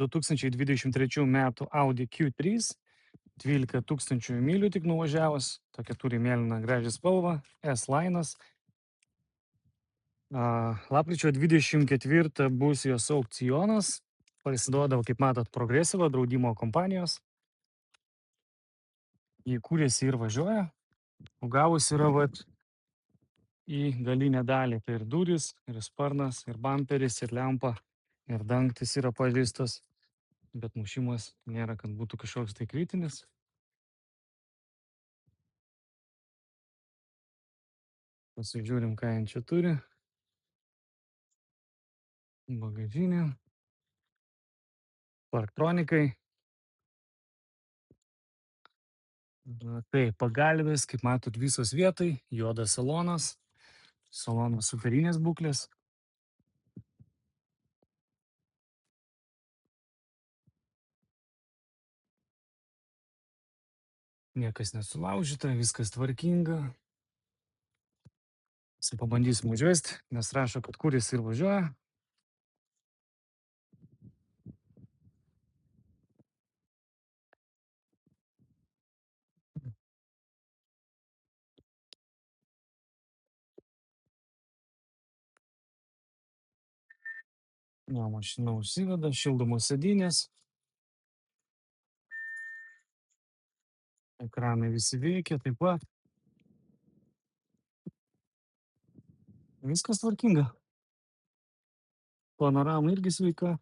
2023 metų Audi Q3, 12 tūkstančių mylių tik nuvažiavus, tokia turi mėlyną gražią spalvą, S-Linas. Lapkričio 24 bus jos aukcionas, parsiduoda, kaip matot, Progressiva draudimo kompanijos. Jį kūrėsi ir važiuoja, o gavus yra į galinę dalį, tai ir durys, ir sparnas, ir bamperis, ir lempa, ir dangtis yra pažeistas, bet mušimas nėra, kad būtų kažkoks tai kritinis. Pasižiūrim, ką jin čia turi. Bagažinė. Parktronikai. Tai pagalvės, kaip matot, visos vietai, juodas salonas, salonas superinės būklės. Niekas nesulaužyta, viskas tvarkinga. Pabandysim užvesti, nes rašo, kad kuris ir važiuoja. Mašina užsiveda, šildomos sėdynės. Ekranai visi veikia taip pat. Viskas tvarkinga. Panorama irgi sveika.